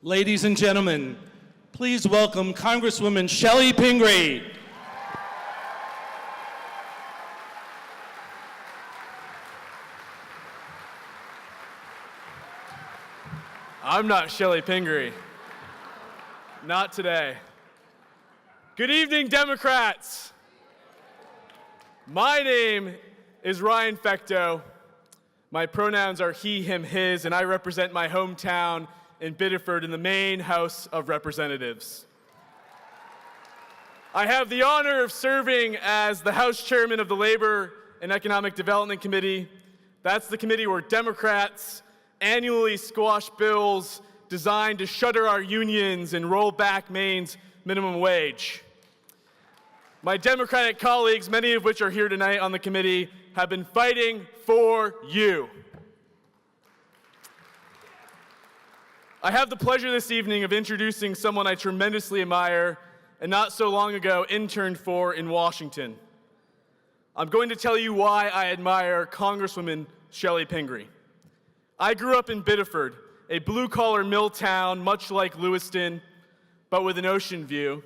Ladies and gentlemen, please welcome Congresswoman Chellie Pingree. I'm not Chellie Pingree. Not today. Good evening, Democrats. My name is Ryan Fecteau. My pronouns are he, him, his, and I represent my hometown in Biddeford in the Maine House of Representatives. I have the honor of serving as the House Chairman of the Labor and Economic Development Committee. That's the committee where Democrats annually squash bills designed to shutter our unions and roll back Maine's minimum wage. My Democratic colleagues, many of which are here tonight on the committee, have been fighting for you. I have the pleasure this evening of introducing someone I tremendously admire and not so long ago interned for in Washington. I'm going to tell you why I admire Congresswoman Chellie Pingree. I grew up in Biddeford, a blue-collar mill town much like Lewiston, but with an ocean view.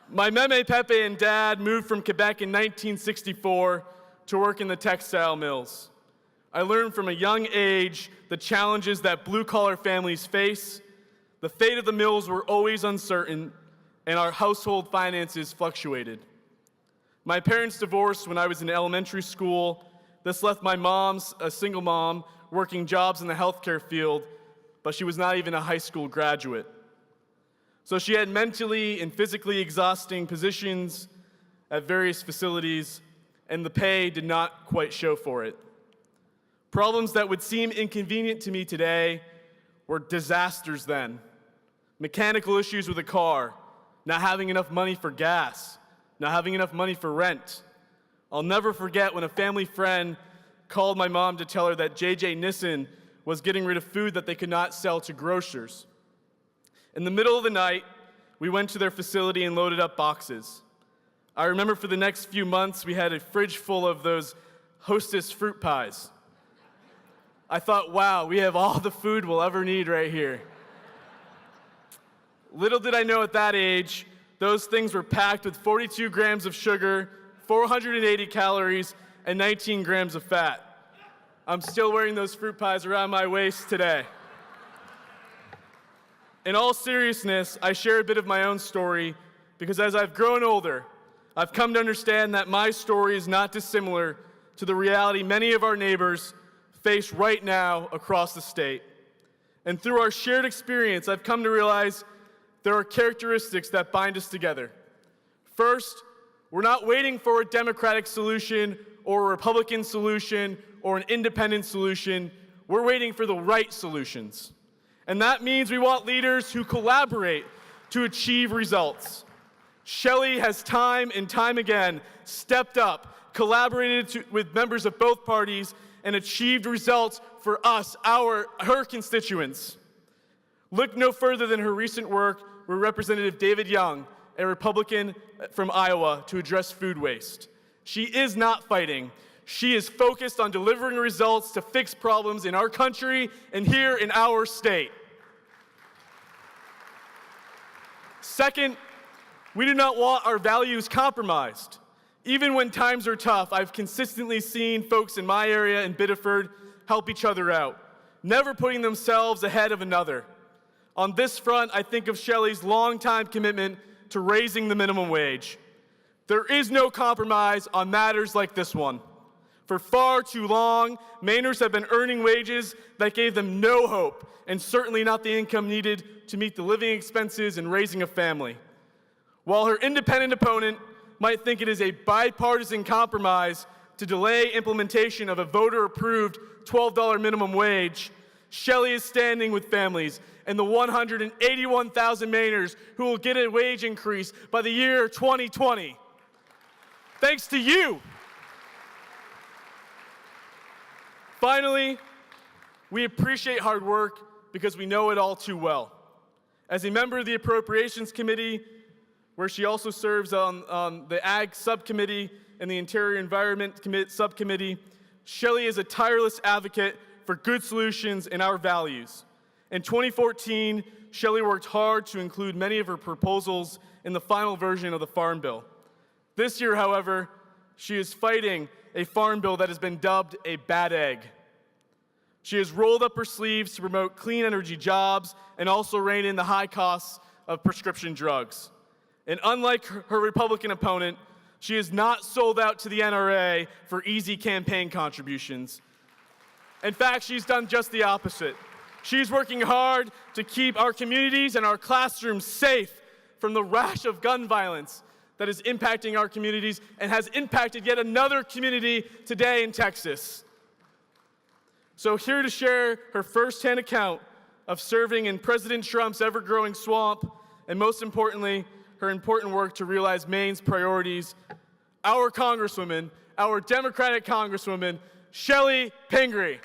My meme, Pepe, and dad moved from Quebec in 1964 to work in the textile mills. I learned from a young age the challenges that blue-collar families face. The fate of the mills were always uncertain, and our household finances fluctuated. My parents divorced when I was in elementary school. This left my mom, a single mom, working jobs in the healthcare field, but she was not even a high school graduate. So she had mentally and physically exhausting positions at various facilities, and the pay did not quite show for it. Problems that would seem inconvenient to me today were disasters then. Mechanical issues with a car, not having enough money for gas, not having enough money for rent. I'll never forget when a family friend called my mom to tell her that J.J. Nissen was getting rid of food that they could not sell to grocers. In the middle of the night, we went to their facility and loaded up boxes. I remember for the next few months, we had a fridge full of those Hostess fruit pies. I thought, wow, we have all the food we'll ever need right here. Little did I know at that age, those things were packed with 42 grams of sugar, 480 calories, and 19 grams of fat. I'm still wearing those fruit pies around my waist today. In all seriousness, I share a bit of my own story because as I've grown older, I've come to understand that my story is not dissimilar to the reality many of our neighbors face right now across the state. And through our shared experience, I've come to realize there are characteristics that bind us together. First, we're not waiting for a Democratic solution or a Republican solution or an independent solution. We're waiting for the right solutions. And that means we want leaders who collaborate to achieve results. Chellie has time and time again stepped up, collaborated with members of both parties, and achieved results for us, her constituents. Look no further than her recent work with Representative David Young, a Republican from Iowa, to address food waste. She is not fighting. She is focused on delivering results to fix problems in our country and here in our state. Second, we do not want our values compromised. Even when times are tough, I've consistently seen folks in my area in Biddeford help each other out, never putting themselves ahead of another. On this front, I think of Chellie's longtime commitment to raising the minimum wage. There is no compromise on matters like this one. For far too long, Mainers have been earning wages that gave them no hope, and certainly not the income needed to meet the living expenses and raising a family. While her independent opponent might think it is a bipartisan compromise to delay implementation of a voter-approved $12 minimum wage, Chellie is standing with families and the 181,000 Mainers who will get a wage increase by the year 2020. Thanks to you. Finally, we appreciate hard work because we know it all too well. As a member of the Appropriations Committee, where she also serves on the Ag Subcommittee and the Interior Environment Subcommittee, Chellie is a tireless advocate for good solutions and our values. In 2014, Chellie worked hard to include many of her proposals in the final version of the Farm Bill. This year, however, she is fighting a Farm Bill that has been dubbed a bad egg. She has rolled up her sleeves to promote clean energy jobs and also rein in the high costs of prescription drugs. And unlike her Republican opponent, she is not sold out to the NRA for easy campaign contributions. In fact, she's done just the opposite. She's working hard to keep our communities and our classrooms safe from the rash of gun violence that is impacting our communities and has impacted yet another community today in Texas. So here to share her firsthand account of serving in President Trump's ever-growing swamp, and most importantly, her important work to realize Maine's priorities, our Congresswoman, our Democratic Congresswoman, Chellie Pingree.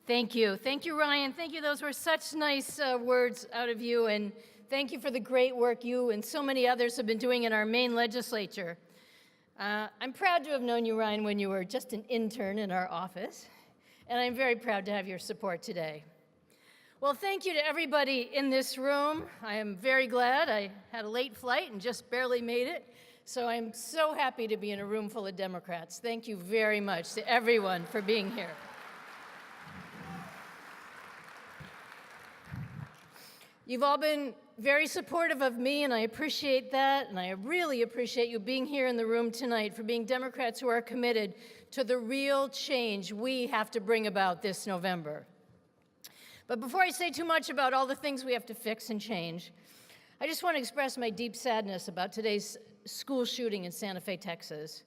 Thank you. Thank you, Ryan. Thank you. Those were such nice words out of you, and thank you for the great work you and so many others have been doing in our Maine legislature. I'm proud to have known you, Ryan, when you were just an intern in our office, and I'm very proud to have your support today. Well, thank you to everybody in this room. I am very glad. I had a late flight and just barely made it, so I'm so happy to be in a room full of Democrats. Thank you very much to everyone for being here. You've all been very supportive of me, and I appreciate that, and I really appreciate you being here in the room tonight, for being Democrats who are committed to the real change we have to bring about this November. But before I say too much about all the things we have to fix and change, I just want to express my deep sadness about today's school shooting in Santa Fe, Texas.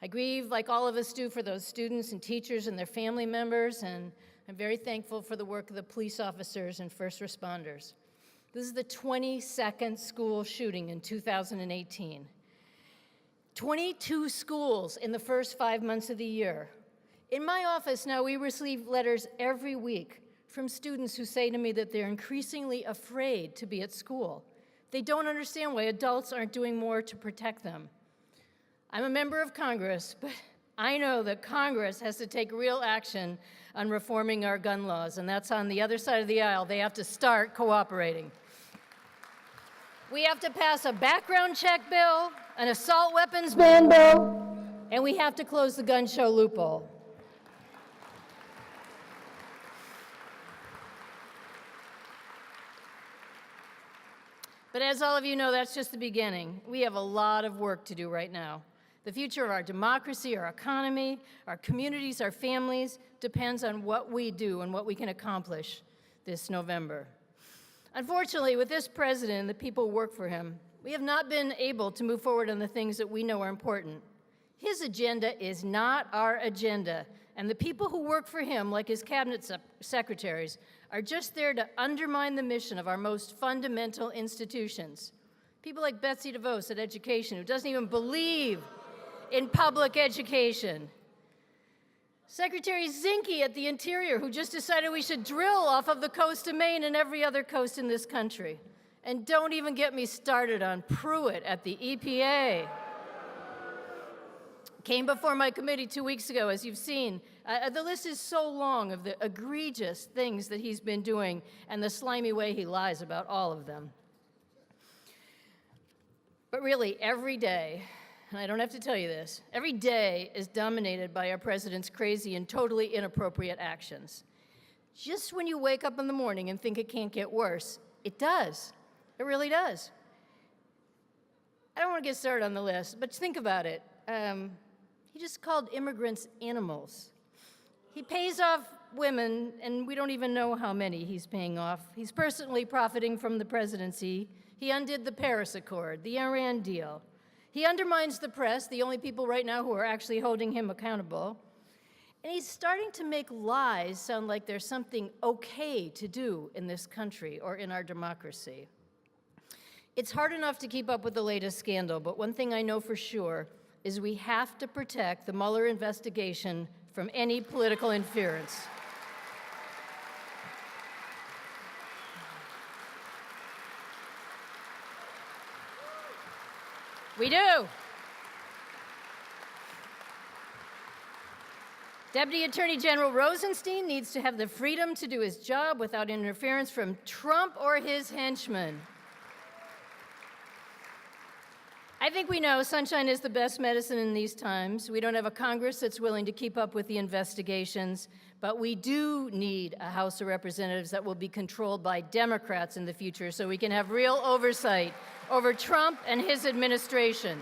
I grieve, like all of us do, for those students and teachers and their family members, and I'm very thankful for the work of the police officers and first responders. This is the 22nd school shooting in 2018. 22 schools in the first 5 months of the year. In my office now, we receive letters every week from students who say to me that they're increasingly afraid to be at school. They don't understand why adults aren't doing more to protect them. I'm a member of Congress, but I know that Congress has to take real action on reforming our gun laws, and that's on the other side of the aisle. They have to start cooperating. We have to pass a background check bill, an assault weapons ban bill, and we have to close the gun show loophole. But as all of you know, that's just the beginning. We have a lot of work to do right now. The future of our democracy, our economy, our communities, our families depends on what we do and what we can accomplish this November. Unfortunately, with this president and the people who work for him, we have not been able to move forward on the things that we know are important. His agenda is not our agenda, and the people who work for him, like his cabinet secretaries, are just there to undermine the mission of our most fundamental institutions. People like Betsy DeVos at Education, who doesn't even believe in public education. Secretary Zinke at the Interior, who just decided we should drill off of the coast of Maine and every other coast in this country. And don't even get me started on Pruitt at the EPA. Came before my committee 2 weeks ago, as you've seen. The list is so long of the egregious things that he's been doing and the slimy way he lies about all of them. But really, every day, and I don't have to tell you this, every day is dominated by our president's crazy and totally inappropriate actions. Just when you wake up in the morning and think it can't get worse, it does. It really does. I don't want to get started on the list, but think about it. He just called immigrants animals. He pays off women, and we don't even know how many he's paying off. He's personally profiting from the presidency. He undid the Paris Accord, the Iran deal. He undermines the press, the only people right now who are actually holding him accountable. And he's starting to make lies sound like there's something okay to do in this country or in our democracy. It's hard enough to keep up with the latest scandal, but one thing I know for sure, is we have to protect the Mueller investigation from any political interference. We do. Deputy Attorney General Rosenstein needs to have the freedom to do his job without interference from Trump or his henchmen. I think we know sunshine is the best medicine in these times. We don't have a Congress that's willing to keep up with the investigations, but we do need a House of Representatives that will be controlled by Democrats in the future so we can have real oversight over Trump and his administration.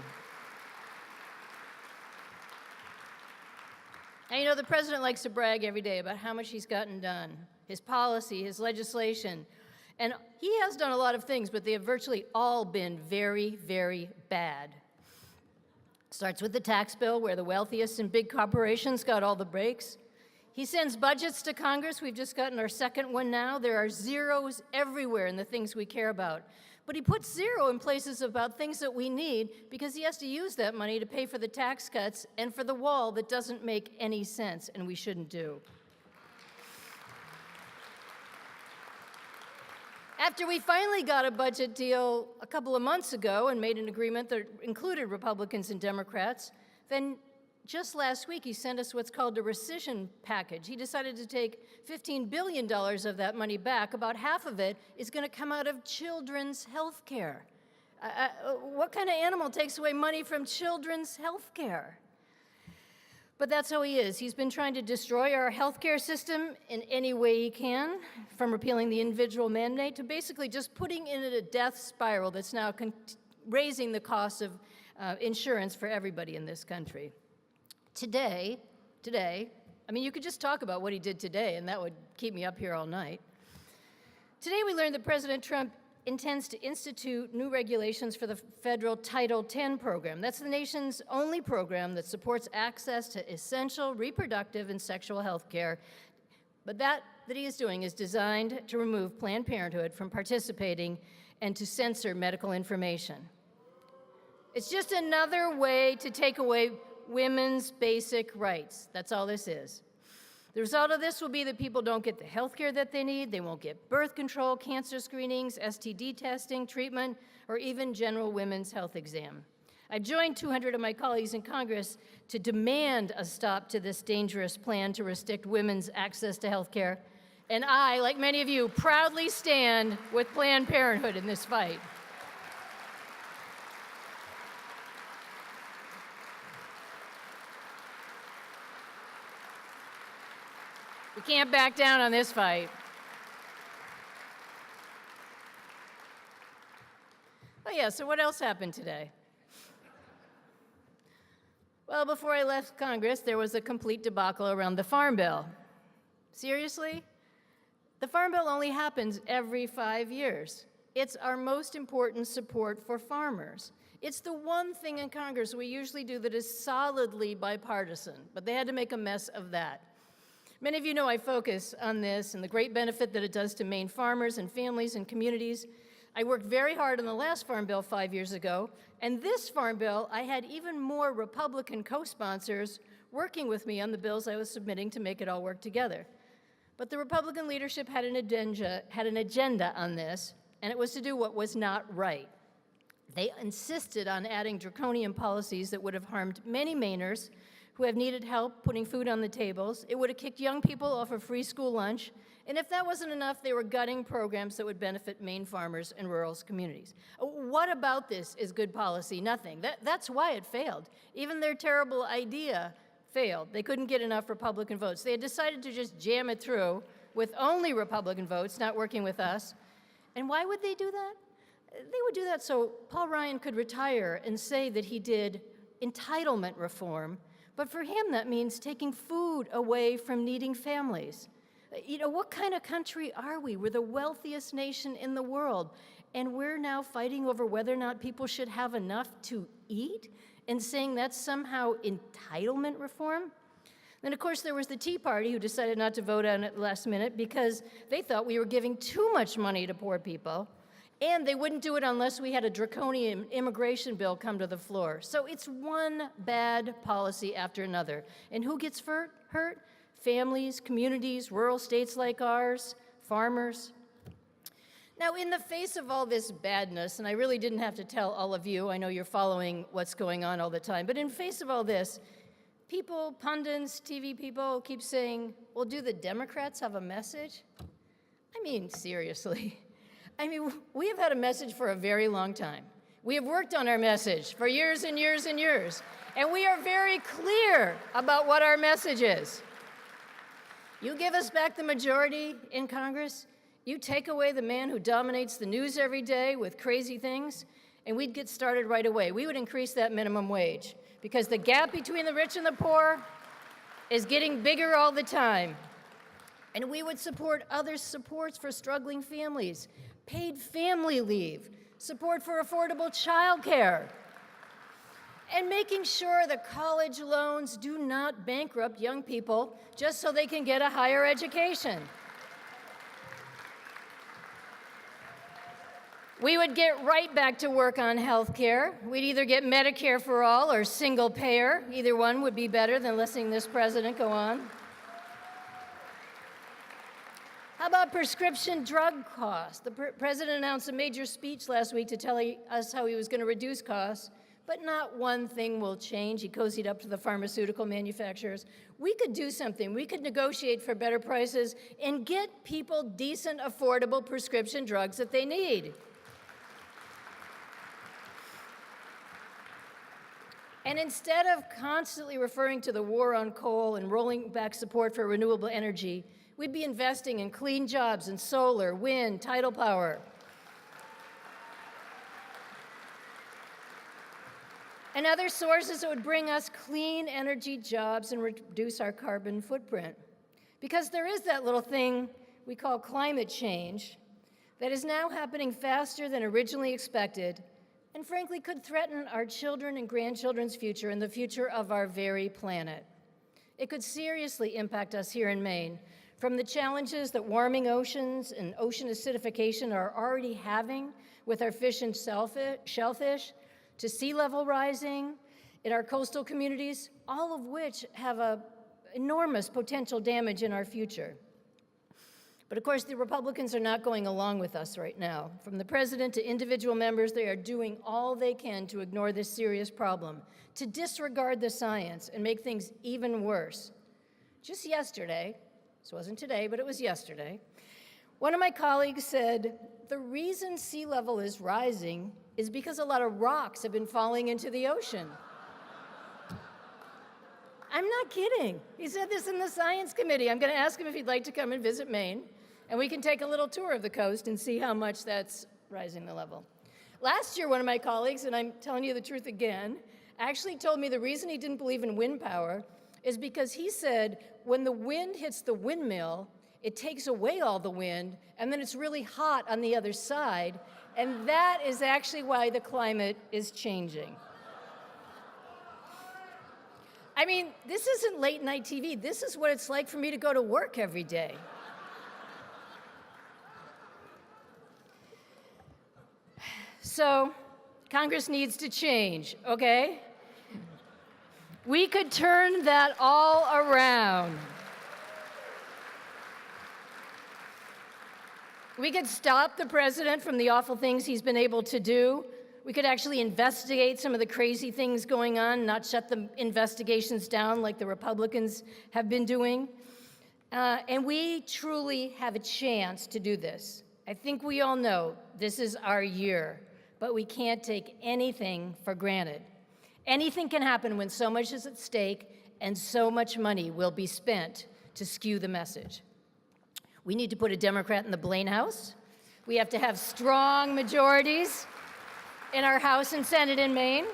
And you know, the president likes to brag every day about how much he's gotten done, his policy, his legislation. And he has done a lot of things, but they have virtually all been very, very bad. Starts with the tax bill, where the wealthiest and big corporations got all the breaks. He sends budgets to Congress. We've just gotten our second one now. There are zeros everywhere in the things we care about. But he puts zero in places about things that we need because he has to use that money to pay for the tax cuts and for the wall that doesn't make any sense and we shouldn't do. After we finally got a budget deal a couple of months ago and made an agreement that included Republicans and Democrats, then just last week he sent us what's called a rescission package. He decided to take $15 billion of that money back. About half of it is going to come out of children's health care. What kind of animal takes away money from children's health care? But that's how he is. He's been trying to destroy our healthcare system in any way he can, from repealing the individual mandate to basically just putting in it a death spiral that's now raising the cost of insurance for everybody in this country. Today, I mean, you could just talk about what he did today, and that would keep me up here all night. Today we learned that President Trump intends to institute new regulations for the federal Title X program. That's the nation's only program that supports access to essential reproductive and sexual health care. But that he is doing is designed to remove Planned Parenthood from participating and to censor medical information. It's just another way to take away women's basic rights. That's all this is. The result of this will be that people don't get the health care that they need, they won't get birth control, cancer screenings, STD testing, treatment, or even general women's health exam. I've joined 200 of my colleagues in Congress to demand a stop to this dangerous plan to restrict women's access to health care. And I, like many of you, proudly stand with Planned Parenthood in this fight. We can't back down on this fight. Oh yeah, so what else happened today? Well, before I left Congress, there was a complete debacle around the Farm Bill. Seriously? The Farm Bill only happens every 5 years. It's our most important support for farmers. It's the one thing in Congress we usually do that is solidly bipartisan, but they had to make a mess of that. Many of you know I focus on this and the great benefit that it does to Maine farmers and families and communities. I worked very hard on the last Farm Bill 5 years ago, and this Farm Bill, I had even more Republican co-sponsors working with me on the bills I was submitting to make it all work together. But the Republican leadership had an agenda on this, and it was to do what was not right. They insisted on adding draconian policies that would have harmed many Mainers who have needed help putting food on the tables. It would have kicked young people off of free school lunch. And if that wasn't enough, they were gutting programs that would benefit Maine farmers and rural communities. What about this is good policy? Nothing. That's why it failed. Even their terrible idea failed. They couldn't get enough Republican votes. They had decided to just jam it through with only Republican votes, not working with us. And why would they do that? They would do that so Paul Ryan could retire and say that he did entitlement reform. But for him, that means taking food away from needing families. You know, what kind of country are we? We're the wealthiest nation in the world, and we're now fighting over whether or not people should have enough to eat and saying that's somehow entitlement reform? Then, of course, there was the Tea Party who decided not to vote on it last minute because they thought we were giving too much money to poor people. And they wouldn't do it unless we had a draconian immigration bill come to the floor. So it's one bad policy after another. And who gets hurt? Families, communities, rural states like ours, farmers. Now, in the face of all this badness, and I really didn't have to tell all of you, I know you're following what's going on all the time, but in face of all this, people, pundits, TV people keep saying, well, do the Democrats have a message? I mean, seriously. I mean, we have had a message for a very long time. We have worked on our message for years and years and years, and we are very clear about what our message is. You give us back the majority in Congress, you take away the man who dominates the news every day with crazy things, and we'd get started right away. We would increase that minimum wage because the gap between the rich and the poor is getting bigger all the time. And we would support other supports for struggling families, paid family leave, support for affordable childcare, and making sure that college loans do not bankrupt young people just so they can get a higher education. We would get right back to work on health care. We'd either get Medicare for all or single payer. Either one would be better than listening to this president go on. How about prescription drug costs? The president announced a major speech last week to tell us how he was going to reduce costs, but not one thing will change. He cozied up to the pharmaceutical manufacturers. We could do something. We could negotiate for better prices and get people decent, affordable prescription drugs that they need. And instead of constantly referring to the war on coal and rolling back support for renewable energy, we'd be investing in clean jobs in solar, wind, tidal power. And other sources that would bring us clean energy jobs and reduce our carbon footprint. Because there is that little thing we call climate change that is now happening faster than originally expected, and frankly could threaten our children and grandchildren's future and the future of our very planet. It could seriously impact us here in Maine, from the challenges that warming oceans and ocean acidification are already having with our fish and shellfish, to sea level rising in our coastal communities, all of which have enormous potential damage in our future. But of course, the Republicans are not going along with us right now. From the president to individual members, they are doing all they can to ignore this serious problem, to disregard the science and make things even worse. Just yesterday, this wasn't today, but it was yesterday, one of my colleagues said, the reason sea level is rising is because a lot of rocks have been falling into the ocean. I'm not kidding. He said this in the science committee. I'm going to ask him if he'd like to come and visit Maine, and we can take a little tour of the coast and see how much that's rising the level. Last year, one of my colleagues, and I'm telling you the truth again, actually told me the reason he didn't believe in wind power is because he said when the wind hits the windmill, it takes away all the wind, and then it's really hot on the other side, and that is actually why the climate is changing. I mean, this isn't late night TV. This is what it's like for me to go to work every day. So, Congress needs to change, okay? We could turn that all around. We could stop the president from the awful things he's been able to do. We could actually investigate some of the crazy things going on, not shut the investigations down like the Republicans have been doing. And we truly have a chance to do this. I think we all know this is our year, but we can't take anything for granted. Anything can happen when so much is at stake and so much money will be spent to skew the message. We need to put a Democrat in the Blaine House. We have to have strong majorities in our House and Senate in Maine.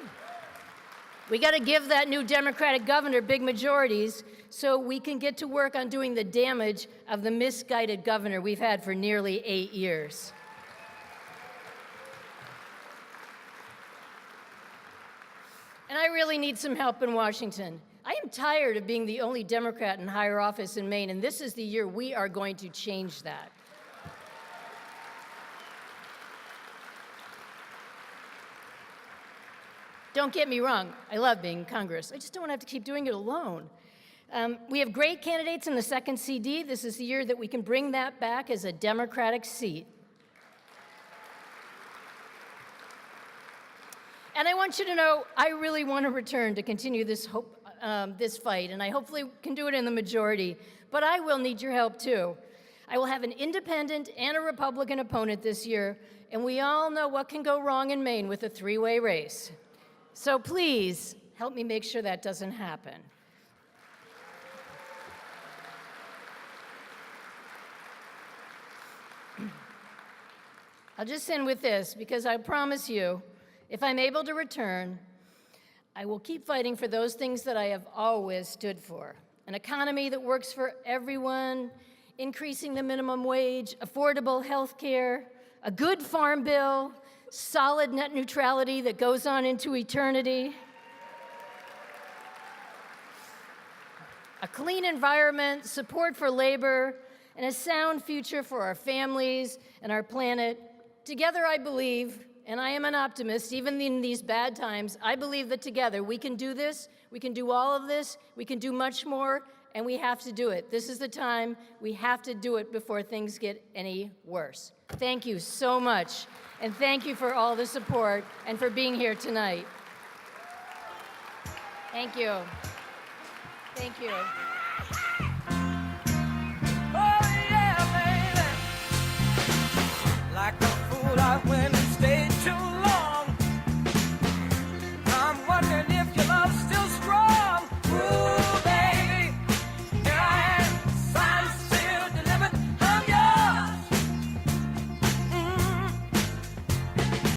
We got to give that new Democratic governor big majorities so we can get to work on doing the damage of the misguided governor we've had for nearly 8 years. And I really need some help in Washington. I am tired of being the only Democrat in higher office in Maine, and this is the year we are going to change that. Don't get me wrong, I love being in Congress. I just don't want to have to keep doing it alone. We have great candidates in the second CD. This is the year that we can bring that back as a Democratic seat. And I want you to know, I really want to return to continue this fight, and I hopefully can do it in the majority. But I will need your help, too. I will have an independent and a Republican opponent this year, and we all know what can go wrong in Maine with a three-way race. So please, help me make sure that doesn't happen. I'll just end with this, because I promise you, if I'm able to return, I will keep fighting for those things that I have always stood for. An economy that works for everyone, increasing the minimum wage, affordable health care, a good farm bill, solid net neutrality that goes on into eternity, a clean environment, support for labor, and a sound future for our families and our planet. Together, I believe, and I am an optimist, even in these bad times, I believe that together we can do this, we can do all of this, we can do much more, and we have to do it. This is the time. We have to do it before things get any worse. Thank you so much, and thank you for all the support and for being here tonight. Thank you. Thank you. Oh, yeah, baby. Like a fool, I went